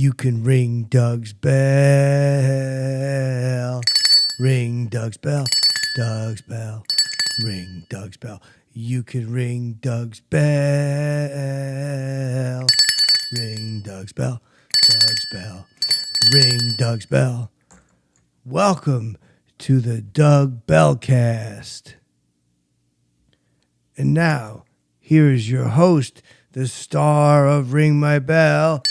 You can ring Doug's bell. Ring Doug's bell. Doug's bell. Ring Doug's bell. You can ring Doug's bell. Ring Doug's bell. Doug's bell. Ring Doug's bell. Welcome to the Doug Bellcast. And now, here is your host, the star of Ring My Bell,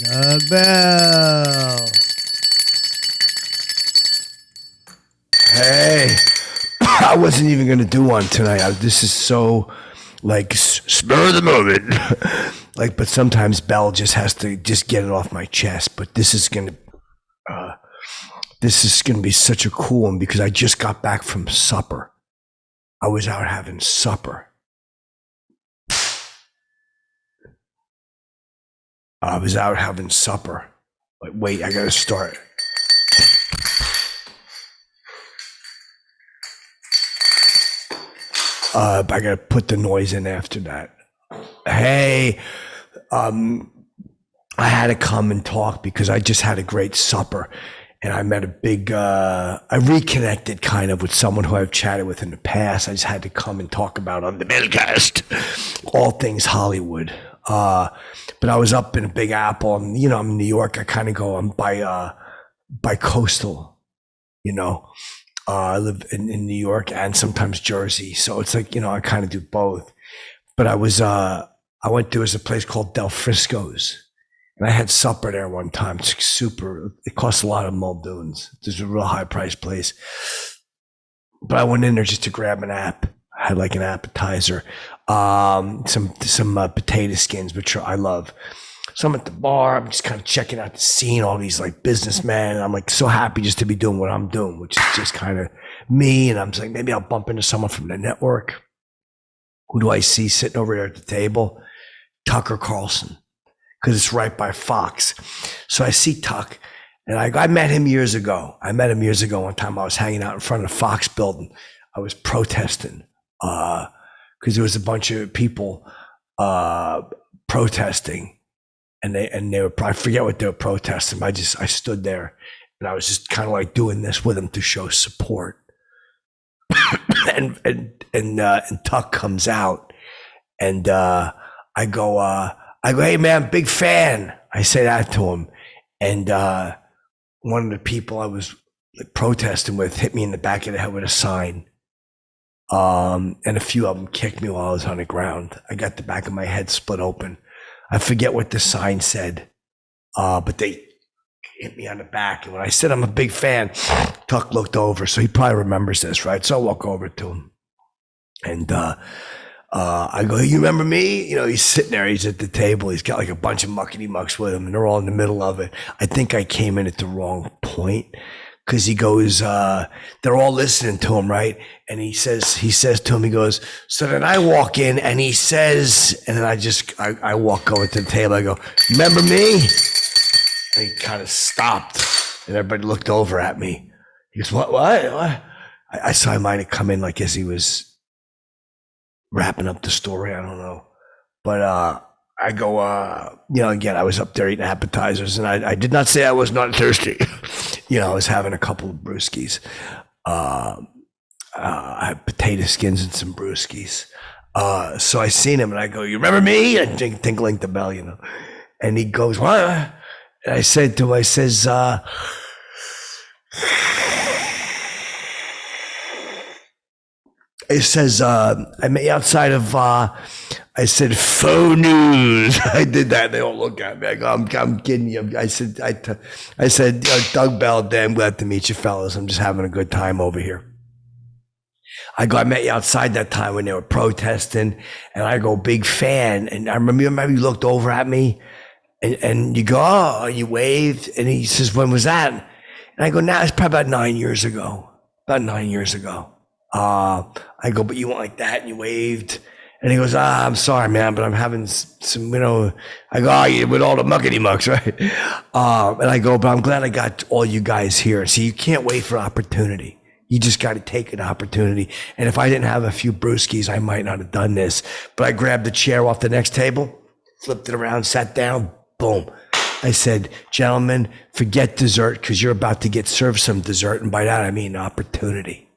Doug Bell. Hey, I wasn't even going to do one tonight. This is so, spur of the moment. But sometimes Bell just has to just get it off my chest. But this is going to be such a cool one because I just got back from supper. I was out having supper. Wait, I got to start. I got to put the noise in after that. Hey, I had to come and talk because I just had a great supper. And I met I reconnected kind of with someone who I've chatted with in the past. I just had to come and talk about on the Bellcast, all things Hollywood. But I was up in a Big Apple and, I'm in New York. I kind of go by coastal, I live in New York and sometimes Jersey. So it's like, I kind of do both. But I went to a place called Del Frisco's. And I had supper there one time. It's super. It costs a lot of muldoons. It's a real high priced place. But I went in there just to grab an app. I had like an appetizer, some potato skins, which I love. So I'm at the bar. I'm just kind of checking out the scene. All these like businessmen. I'm like so happy just to be doing what I'm doing, which is just kind of me. And I'm just like, maybe I'll bump into someone from the network. Who do I see sitting over there at the table? Tucker Carlson. Because it's right by Fox. So I see Tuck, and I met him years ago. One time I was hanging out in front of the Fox building. I was protesting because there was a bunch of people protesting, and they were, I forget what they were protesting. I stood there, and I was just kind of like doing this with them to show support. and Tuck comes out, and I go, hey man, big fan. I say that to him. And one of the people I was protesting with hit me in the back of the head with a sign. And a few of them kicked me while I was on the ground. I got the back of my head split open. I forget what the sign said, but they hit me on the back. And when I said I'm a big fan, Tuck looked over. So he probably remembers this, right? So I walk over to him. And I go, you remember me? He's sitting there. He's at the table. He's got like a bunch of muckety mucks with him, and they're all in the middle of it. I think I came in at the wrong point because he goes, they're all listening to him, right? And he says to him, he goes, so then I walk in, and he says, and then I walk over to the table. I go, remember me? And he kind of stopped, and everybody looked over at me. He goes, what? I saw I might have come in like as he was wrapping up the story. I don't know. But I go, again, I was up there eating appetizers, and I did not say I was not thirsty. I was having a couple of brewskis. I had potato skins and some brewskis. So I seen him, and I go, you remember me? And tinkling the bell, And he goes, what? And I said to him, It says, I met you outside of, I said, faux news. I did that. They all look at me. I go, I'm kidding you. I said, Doug Bell, damn glad to meet you fellas. I'm just having a good time over here. I go, I met you outside that time when they were protesting. And I go, big fan. And I remember you looked over at me and you go, oh, you waved. And he says, when was that? And I go, it's probably about 9 years ago. I go, but you went like that and you waved. And he goes, I'm sorry, man, but I'm having some, I go, you with all the muckety mucks, right? And I go, but I'm glad I got all you guys here. See, you can't wait for opportunity. You just got to take an opportunity. And if I didn't have a few brewskis, I might not have done this. But I grabbed the chair off the next table, flipped it around, sat down, boom. I said, gentlemen, forget dessert because you're about to get served some dessert. And by that, I mean opportunity.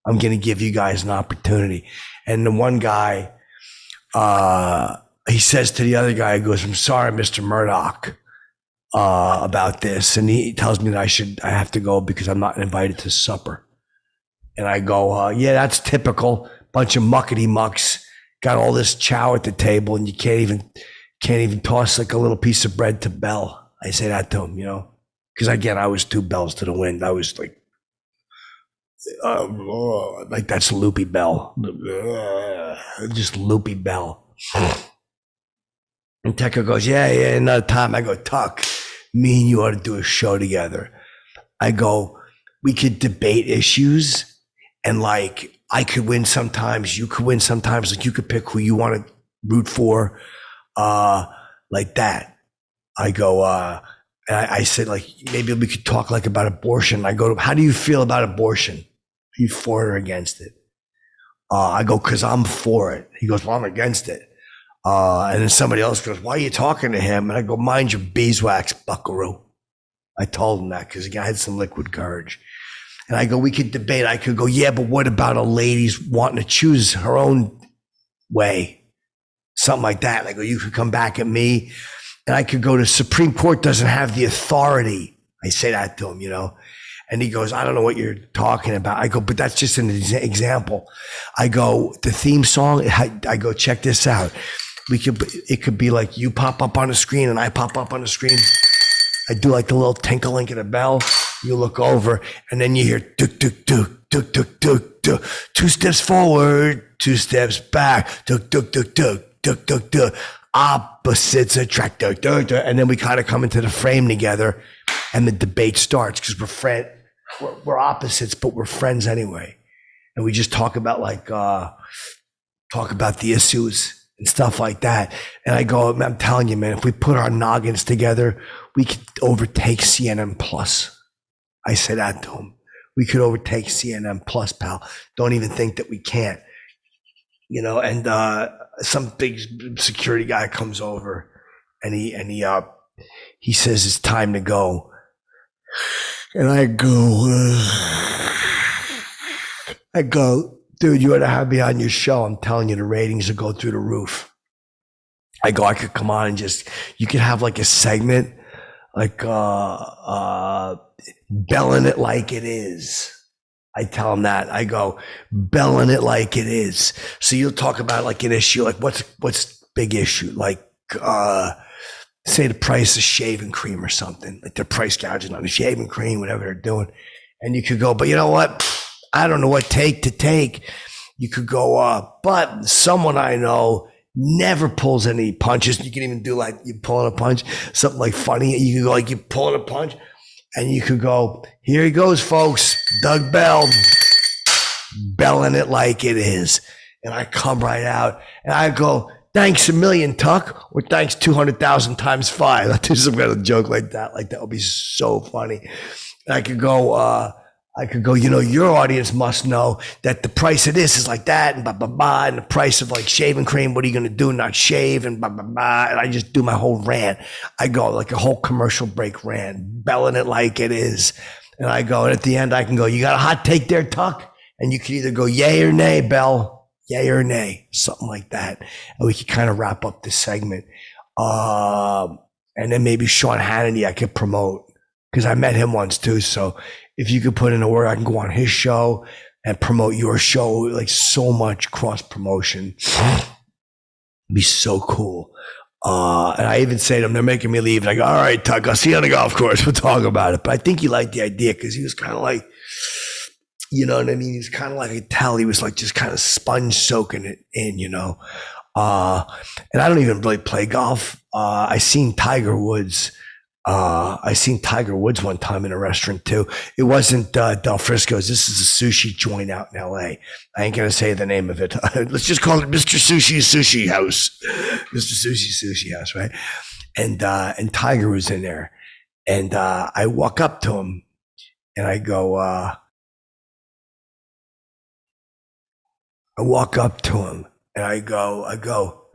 I'm going to give you guys an opportunity. And the one guy, he says to the other guy, he goes, I'm sorry, Mr. Murdoch, about this. And he tells me that I have to go because I'm not invited to supper. And I go, yeah, that's typical. Bunch of muckety mucks. Got all this chow at the table and you can't even toss like a little piece of bread to Bell. I say that to him, because again, I was 2 bells to the wind. I was like that's loopy Bell, just loopy Bell. And Tucker goes, yeah, another time. I go, Tuck, me and you ought to do a show together. I go, we could debate issues and like I could win sometimes, you could win sometimes, like you could pick who you want to root for. Like that. I go, and I said, like, maybe we could talk like about abortion. I go, how do you feel about abortion? Are you for it or against it? I go, cause I'm for it. He goes, well, I'm against it. And then somebody else goes, why are you talking to him? And I go, mind your beeswax, buckaroo. I told him that because I had some liquid courage. And I go, we could debate. I could go, yeah, but what about a lady's wanting to choose her own way? Something like that. And I go, you could come back at me. And I could go to Supreme Court doesn't have the authority. I say that to him, And he goes, I don't know what you're talking about. I go, but that's just an example. I go, the theme song, I go, check this out. It could be like you pop up on the screen and I pop up on the screen. I do like the little tinkling of the bell. You look over and then you hear tuk, tuk, tuk, tuk, tuk, tuk, tuk. 2 steps forward, 2 steps back, tuk, tuk, tuk, tuk, tuk, tuk, tuk. Opposites attract, tuk, tuk, tuk. And then we kind of come into the frame together and the debate starts because we're opposites, but we're friends anyway. And we just talk about the issues and stuff like that. And I go, I'm telling you, man, if we put our noggins together, we could overtake CNN Plus. I said that to him. We could overtake CNN Plus, pal. Don't even think that we can't. And some big security guy comes over and he says it's time to go. And I go, dude, you ought to have me on your show. I'm telling you, the ratings will go through the roof. I go, I could come on and you could have like a segment, like belling it like it is. I tell him that. I go, belling it like it is. So you'll talk about like an issue, like what's big issue? Like, say the price of shaving cream or something, like they're price gouging on the shaving cream, whatever they're doing. And you could go, but you know what? I don't know what take to take. You could go, but someone I know never pulls any punches. You can even do like you pulling a punch, something like funny. You can go like you pulling a punch and you could go, here he goes, folks. Doug Bell, belling it like it is. And I come right out and I go, thanks a million, Tuck, or thanks 200,000 times 5. I do some kind of joke like that. Like that would be so funny. And I could go, your audience must know that the price of this is like that and blah, blah, blah. And the price of like shaving cream, what are you going to do? Not shave and blah, blah, blah. And I just do my whole rant. I go like a whole commercial break rant, belling it like it is. And I go, and at the end I can go, you got a hot take there, Tuck? And you can either go yay or nay, Bell, yay or nay, something like that. And we could kind of wrap up this segment. And then maybe Sean Hannity I could promote because I met him once too. So if you could put in a word, I can go on his show and promote your show. Like so much cross promotion. It'd be so cool. And I even say to them, they're making me leave. And I go, all right, Tuck, I'll see you on the golf course. We'll talk about it. But I think he liked the idea because he was kind of like, you know what I mean? He was kind of like, I could tell he was like just kind of sponge soaking it in, And I don't even really play golf. I seen Tiger Woods one time in a restaurant too. It wasn't Del Frisco's. This is a sushi joint out in LA. I ain't going to say the name of it. Let's just call it Mr. Sushi's Sushi House. Mr. Sushi's Sushi House, right? And Tiger was in there. And I walk up to him and I go, I walk up to him and I go,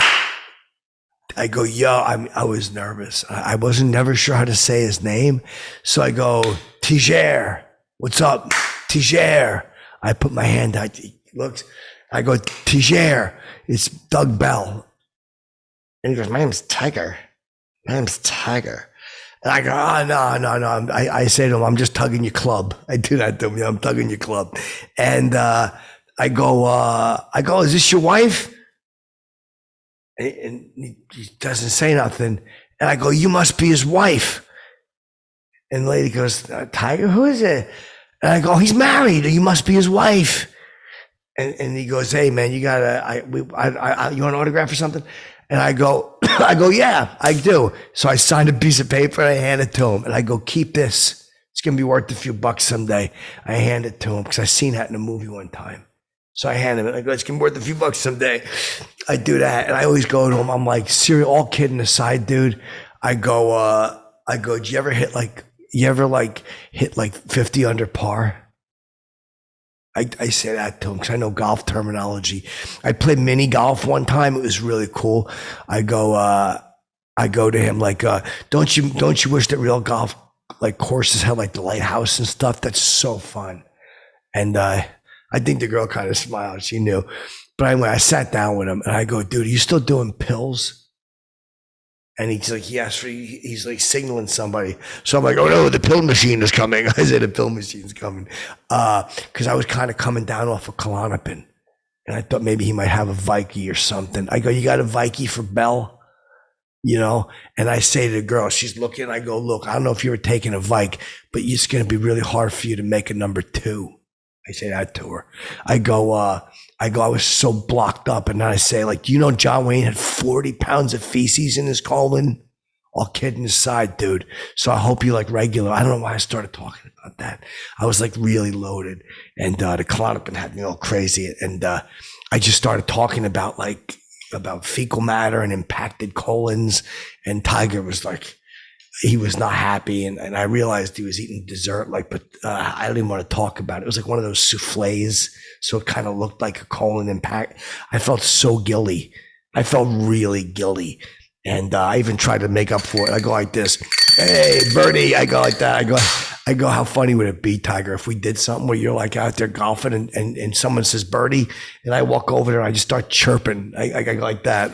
I go, yo, I was nervous. I wasn't never sure how to say his name. So I go, Tiger, what's up? Tiger. I put my hand out. He looks, I go, Tiger, it's Doug Bell. And he goes, my name's Tiger. My name's Tiger. And I go, oh, no. I say to him, I'm just tugging your club. I do that to him. I'm tugging your club. And I go, is this your wife? And he doesn't say nothing. And I go, you must be his wife. And the lady goes, Tiger, who is it? And I go, he's married. You must be his wife. And he goes, hey, man, you gotta, you want an autograph or something? And I go, yeah, I do. So I signed a piece of paper and I hand it to him. And I go, keep this. It's going to be worth a few bucks someday. I hand it to him because I seen that in a movie one time. So I hand him it. I go, it's going to be worth a few bucks someday. I do that. And I always go to him. I'm like, seriously, all kidding aside, dude. I go, do you ever hit like 50 under par? I say that to him because I know golf terminology. I played mini golf one time. It was really cool. I go to him like, don't you wish that real golf like courses had like the lighthouse and stuff? That's so fun. And I think the girl kind of smiled. She knew. But anyway, I sat down with him and I go, dude, are you still doing pills? And he's like, yes. He's like signaling somebody. So I'm like, oh no, the pill machine is coming. I said, the pill machine's coming. Because I was kind of coming down off of Klonopin. And I thought maybe he might have a Viking or something. I go, you got a Viking for Bell? You know? And I say to the girl, she's looking. I go, look, I don't know if you were taking a Viking, but it's going to be really hard for you to make a number 2. I say that to her. I go, I was so blocked up. And then I say, like, do you know John Wayne had 40 pounds of feces in his colon? All kidding aside, dude. So I hope you like regular. I don't know why I started talking about that. I was like really loaded. And the Klonopin had me all crazy. And I just started talking about fecal matter and impacted colons. And Tiger was like, he was not happy. And I realized he was eating dessert, but I didn't want to talk about it. It was like one of those souffles. So it kind of looked like a colon impact. I felt so guilty. I felt really guilty. And I even tried to make up for it. I go like this, hey, Bertie. I go like that. I go, how funny would it be, Tiger, if we did something where you're like out there golfing and someone says Bertie, and I walk over there and I just start chirping. I go like that.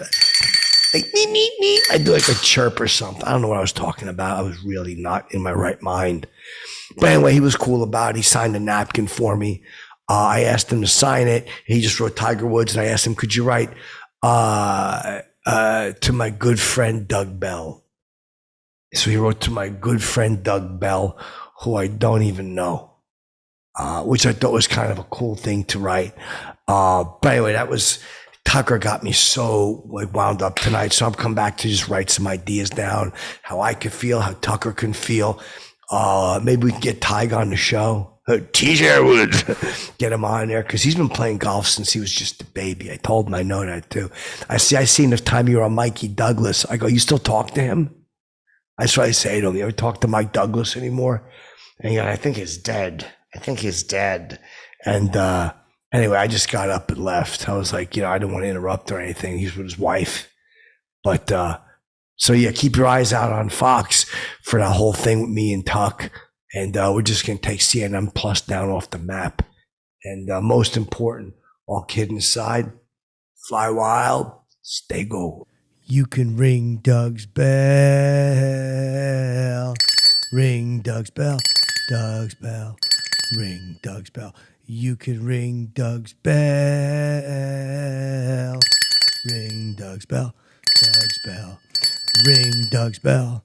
Like, me, me, me. I do like a chirp or something. I don't know what I was talking about. I was really not in my right mind. But anyway, he was cool about it. He signed a napkin for me. I asked him to sign it. He just wrote Tiger Woods. And I asked him, could you write to my good friend Doug Bell? So he wrote to my good friend Doug Bell, who I don't even know, which I thought was kind of a cool thing to write. But anyway, Tucker got me so wound up tonight. So I've come back to just write some ideas down, how I could feel, how Tucker can feel. Maybe we can get Tiger on the show. Tiger would get him on there because he's been playing golf since he was just a baby. I told him I know that too. I seen the time you were on Mikey Douglas. I go, you still talk to him? That's what I say to him. You ever talk to Mike Douglas anymore? And he goes, I think he's dead. And anyway, I just got up and left. I was like, I didn't want to interrupt or anything. He's with his wife. But so yeah, keep your eyes out on Fox for that whole thing with me and Tuck. And we're just going to take CNN Plus down off the map. And most important, all kidding aside, fly wild, stay gold. You can ring Doug's bell. Ring Doug's bell. Doug's bell. Ring Doug's bell. You can ring Doug's bell. Ring Doug's bell. Doug's bell. Ring Doug's bell.